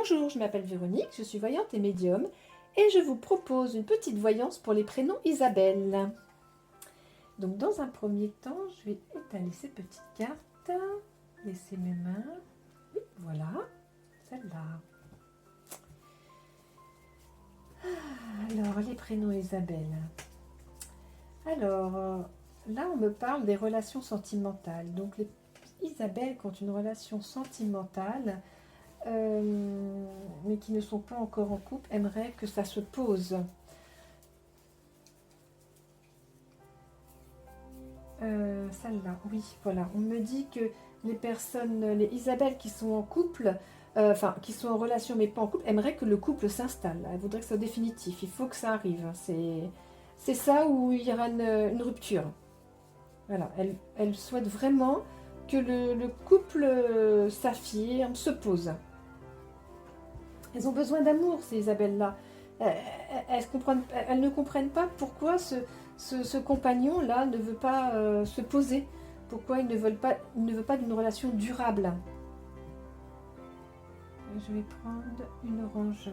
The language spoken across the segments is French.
Bonjour, je m'appelle Véronique, je suis voyante et médium et je vous propose une petite voyance pour les prénoms Isabelle. Donc dans un premier temps, je vais étaler ces petites cartes, laisser mes mains, oui, voilà, celle-là. Alors, les prénoms Isabelle. Alors, là on me parle des relations sentimentales. Donc les Isabelle qui ont une relation sentimentale, mais qui ne sont pas encore en couple, aimeraient que ça se pose. Celle-là, oui, voilà. On me dit que les personnes, les Isabelle qui sont en couple, enfin, qui sont en relation mais pas en couple, aimeraient que le couple s'installe. Elles voudraient que ce soit définitif. Il faut que ça arrive. C'est ça où il y aura une rupture. Voilà. Elles souhaitent vraiment que le couple s'affirme, se pose. Elles ont besoin d'amour, ces Isabelles-là. Elles ne comprennent pas pourquoi ce compagnon-là ne veut pas se poser. Pourquoi il ne veut pas d'une relation durable. Je vais prendre une orange.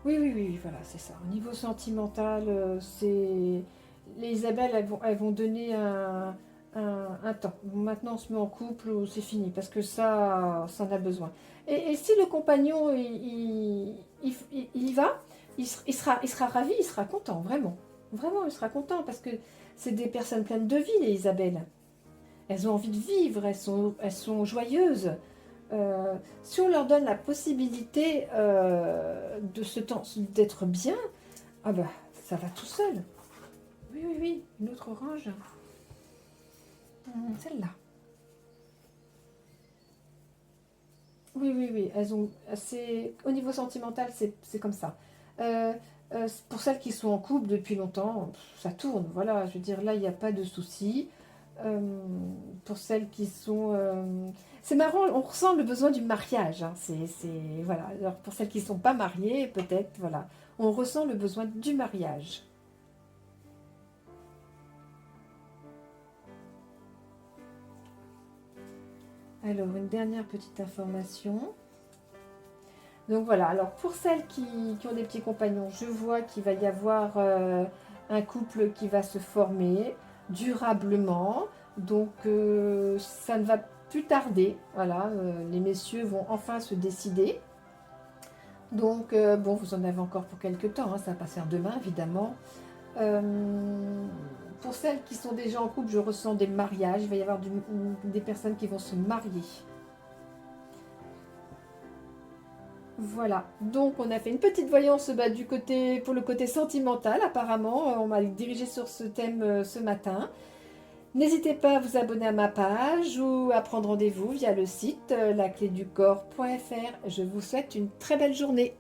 Oui, oui, oui, voilà, c'est ça. Au niveau sentimental, c'est... Les Isabelles, elles vont donner un temps. Bon, maintenant, on se met en couple, c'est fini, parce que ça en a besoin. Et si le compagnon, il y va, il sera ravi, il sera content, vraiment. Vraiment, il sera content, parce que c'est des personnes pleines de vie, les Isabelles. Elles ont envie de vivre, elles sont joyeuses. Si on leur donne la possibilité d'être bien, ah bah, ça va tout seul. Oui, oui, oui, une autre orange. Celle-là. Oui, oui, oui, elles ont, au niveau sentimental, c'est comme ça. Euh, pour celles qui sont en couple depuis longtemps, ça tourne, voilà, je veux dire, là, il n'y a pas de souci. Euh, pour celles qui sont... C'est marrant, on ressent le besoin du mariage, hein, voilà. Alors, pour celles qui ne sont pas mariées, peut-être, voilà, on ressent le besoin du mariage. Alors, une dernière petite information. Donc voilà, alors pour celles qui ont des petits compagnons, je vois qu'il va y avoir un couple qui va se former durablement. Donc ça ne va plus tarder. Voilà, les messieurs vont enfin se décider. Donc bon, vous en avez encore pour quelques temps, hein, ça va pas se faire demain évidemment. Pour celles qui sont déjà en couple, je ressens des mariages. Il va y avoir des personnes qui vont se marier. Voilà, donc on a fait une petite voyance pour le côté sentimental apparemment, on m'a dirigé sur ce thème ce matin. N'hésitez pas à vous abonner à ma page ou à prendre rendez-vous via le site lacléducorps.fr. Je vous souhaite une très belle journée.